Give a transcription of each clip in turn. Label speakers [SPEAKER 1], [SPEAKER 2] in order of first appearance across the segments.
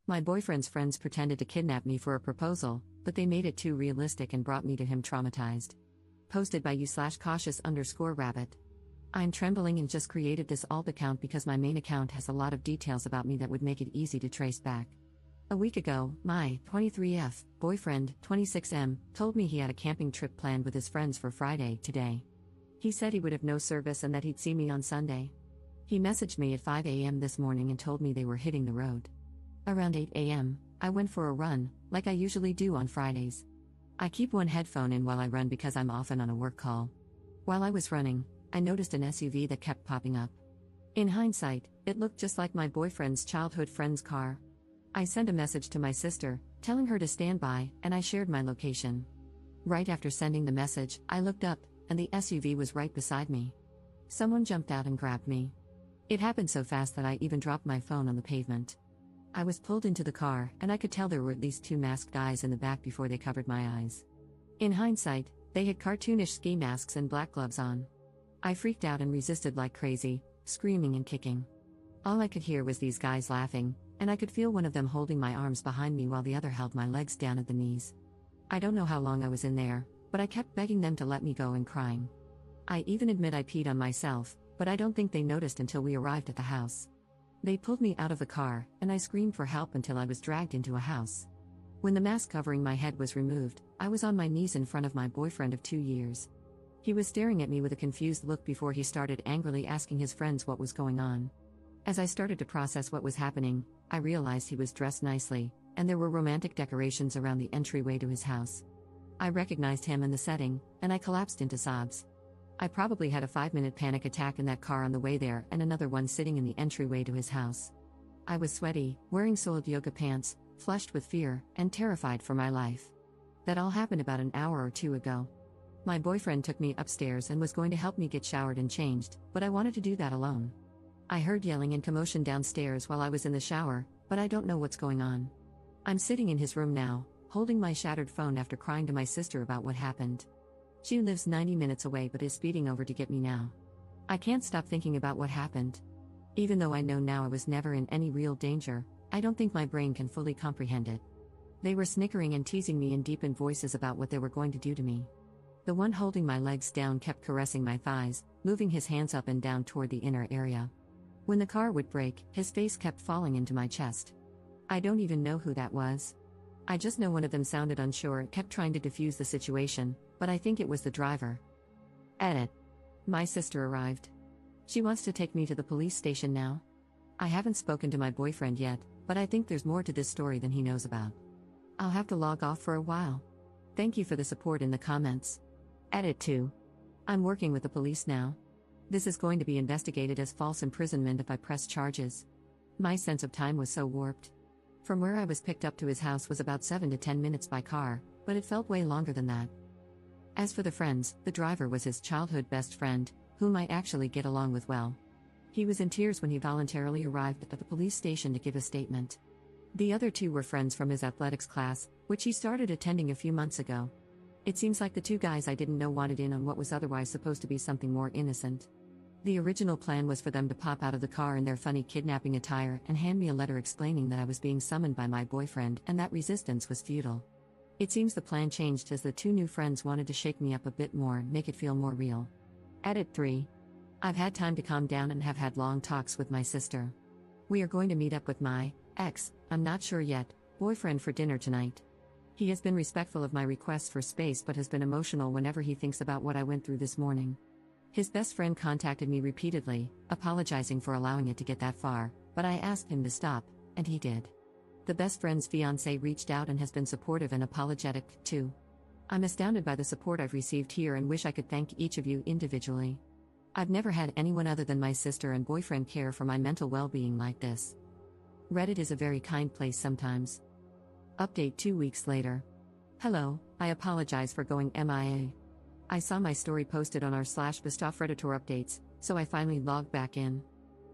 [SPEAKER 1] My boyfriend's friends pretended to kidnap me for a proposal, but they made it too realistic and brought me to him traumatized. Posted by you/cautious_rabbit. I'm trembling and just created this alt account because my main account has a lot of details about me that would make it easy to trace back. A week ago, my 23F boyfriend, 26M, told me he had a camping trip planned with his friends for Friday, today. He said he would have no service and that he'd see me on Sunday. He messaged me at 5 a.m. this morning and told me they were hitting the road. Around 8 a.m., I went for a run, like I usually do on Fridays. I keep one headphone in while I run because I'm often on a work call. While I was running, I noticed an SUV that kept popping up. In hindsight, it looked just like my boyfriend's childhood friend's car. I sent a message to my sister, telling her to stand by, and I shared my location. Right after sending the message, I looked up, and the SUV was right beside me. Someone jumped out and grabbed me. It happened so fast that I even dropped my phone on the pavement. I was pulled into the car, and I could tell there were at least 2 masked guys in the back before they covered my eyes. In hindsight, they had cartoonish ski masks and black gloves on. I freaked out and resisted like crazy, screaming and kicking. All I could hear was these guys laughing, and I could feel one of them holding my arms behind me while the other held my legs down at the knees. I don't know how long I was in there, but I kept begging them to let me go and crying. I even admit I peed on myself, but I don't think they noticed until we arrived at the house. They pulled me out of the car, and I screamed for help until I was dragged into a house. When the mask covering my head was removed, I was on my knees in front of my boyfriend of 2 years. He was staring at me with a confused look before he started angrily asking his friends what was going on. As I started to process what was happening, I realized he was dressed nicely, and there were romantic decorations around the entryway to his house. I recognized him in the setting, and I collapsed into sobs. I probably had a 5-minute panic attack in that car on the way there and another one sitting in the entryway to his house. I was sweaty, wearing soiled yoga pants, flushed with fear, and terrified for my life. That all happened about an hour or 2 ago. My boyfriend took me upstairs and was going to help me get showered and changed, but I wanted to do that alone. I heard yelling and commotion downstairs while I was in the shower, but I don't know what's going on. I'm sitting in his room now, holding my shattered phone after crying to my sister about what happened. She lives 90 minutes away but is speeding over to get me now. I can't stop thinking about what happened. Even though I know now I was never in any real danger, I don't think my brain can fully comprehend it. They were snickering and teasing me in deepened voices about what they were going to do to me. The one holding my legs down kept caressing my thighs, moving his hands up and down toward the inner area. When the car would brake, his face kept falling into my chest. I don't even know who that was. I just know one of them sounded unsure and kept trying to defuse the situation, but I think it was the driver. Edit. My sister arrived. She wants to take me to the police station now. I haven't spoken to my boyfriend yet, but I think there's more to this story than he knows about. I'll have to log off for a while. Thank you for the support in the comments. Edit 2. I'm working with the police now. This is going to be investigated as false imprisonment if I press charges. My sense of time was so warped. From where I was picked up to his house was about 7 to 10 minutes by car, but it felt way longer than that. As for the friends, the driver was his childhood best friend, whom I actually get along with well. He was in tears when he voluntarily arrived at the police station to give a statement. The other 2 were friends from his athletics class, which he started attending a few months ago. It seems like the 2 guys I didn't know wanted in on what was otherwise supposed to be something more innocent. The original plan was for them to pop out of the car in their funny kidnapping attire and hand me a letter explaining that I was being summoned by my boyfriend and that resistance was futile. It seems the plan changed as the 2 new friends wanted to shake me up a bit more and make it feel more real. Edit 3. I've had time to calm down and have had long talks with my sister. We are going to meet up with my I'm not sure yet, boyfriend for dinner tonight. He has been respectful of my requests for space but has been emotional whenever he thinks about what I went through this morning. His best friend contacted me repeatedly, apologizing for allowing it to get that far, but I asked him to stop, and he did. The best friend's fiancé reached out and has been supportive and apologetic, too. I'm astounded by the support I've received here and wish I could thank each of you individually. I've never had anyone other than my sister and boyfriend care for my mental well-being like this. Reddit is a very kind place sometimes. Update 2 weeks later. Hello, I apologize for going MIA. I saw my story posted on r/Bistov Redditor updates, so I finally logged back in.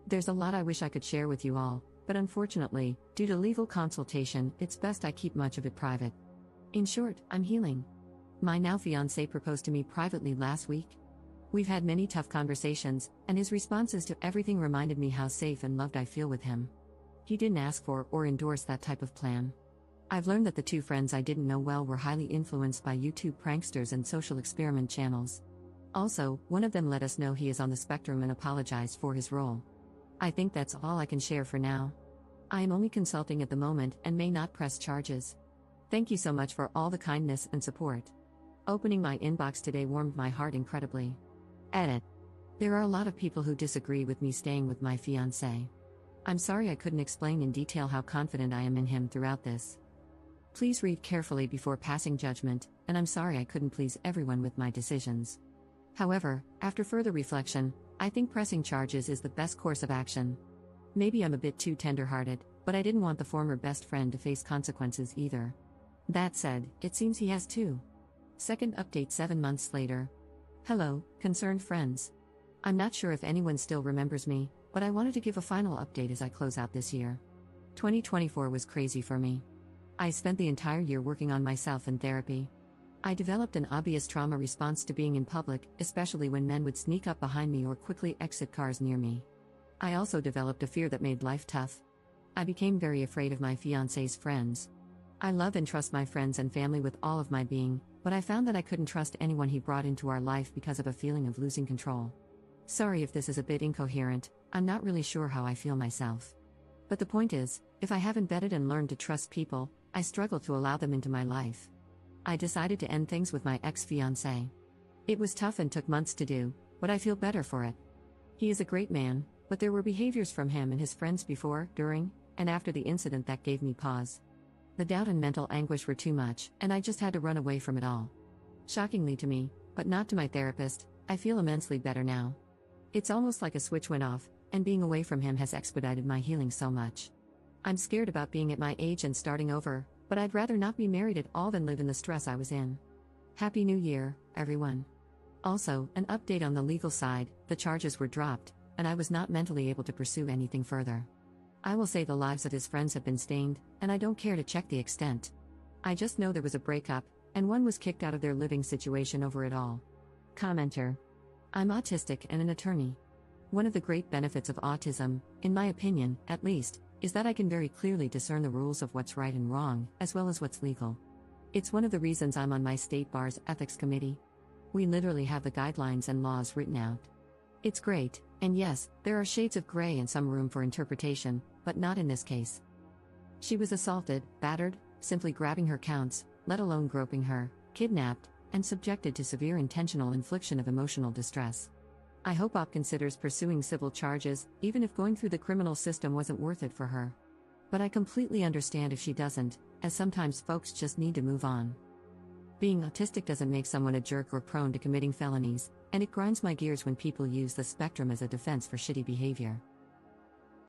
[SPEAKER 1] There's a lot I wish I could share with you all, but unfortunately, due to legal consultation, it's best I keep much of it private. In short, I'm healing. My now fiancé proposed to me privately last week. We've had many tough conversations, and his responses to everything reminded me how safe and loved I feel with him. He didn't ask for or endorse that type of plan. I've learned that the two friends I didn't know well were highly influenced by YouTube pranksters and social experiment channels. Also, one of them let us know he is on the spectrum and apologized for his role. I think that's all I can share for now. I am only consulting at the moment and may not press charges. Thank you so much for all the kindness and support. Opening my inbox today warmed my heart incredibly. Edit. There are a lot of people who disagree with me staying with my fiancé. I'm sorry I couldn't explain in detail how confident I am in him throughout this. Please read carefully before passing judgment, and I'm sorry I couldn't please everyone with my decisions. However, after further reflection, I think pressing charges is the best course of action. Maybe I'm a bit too tender-hearted, but I didn't want the former best friend to face consequences either. That said, it seems he has too. Second update 7 months later. Hello, concerned friends. I'm not sure if anyone still remembers me, but I wanted to give a final update as I close out this year. 2024 was crazy for me. I spent the entire year working on myself in therapy. I developed an obvious trauma response to being in public, especially when men would sneak up behind me or quickly exit cars near me. I also developed a fear that made life tough. I became very afraid of my fiancé's friends. I love and trust my friends and family with all of my being, but I found that I couldn't trust anyone he brought into our life because of a feeling of losing control. Sorry if this is a bit incoherent, I'm not really sure how I feel myself. But the point is, if I haven't vetted and learned to trust people, I struggle to allow them into my life. I decided to end things with my ex-fiancé. It was tough and took months to do, but I feel better for it. He is a great man, but there were behaviors from him and his friends before, during, and after the incident that gave me pause. The doubt and mental anguish were too much, and I just had to run away from it all. Shockingly to me, but not to my therapist, I feel immensely better now. It's almost like a switch went off, and being away from him has expedited my healing so much. I'm scared about being at my age and starting over, but I'd rather not be married at all than live in the stress I was in. Happy New Year, everyone. Also, an update on the legal side, the charges were dropped, and I was not mentally able to pursue anything further. I will say the lives of his friends have been stained, and I don't care to check the extent. I just know there was a breakup, and one was kicked out of their living situation over it all. Commenter. I'm autistic and an attorney. One of the great benefits of autism, in my opinion, at least, is that I can very clearly discern the rules of what's right and wrong, as well as what's legal. It's one of the reasons I'm on my state bar's ethics committee. We literally have the guidelines and laws written out. It's great, and yes, there are shades of gray and some room for interpretation, but not in this case. She was assaulted, battered, simply grabbing her counts, let alone groping her, kidnapped, and subjected to severe intentional infliction of emotional distress. I hope OP considers pursuing civil charges, even if going through the criminal system wasn't worth it for her. But I completely understand if she doesn't, as sometimes folks just need to move on. Being autistic doesn't make someone a jerk or prone to committing felonies, and it grinds my gears when people use the spectrum as a defense for shitty behavior.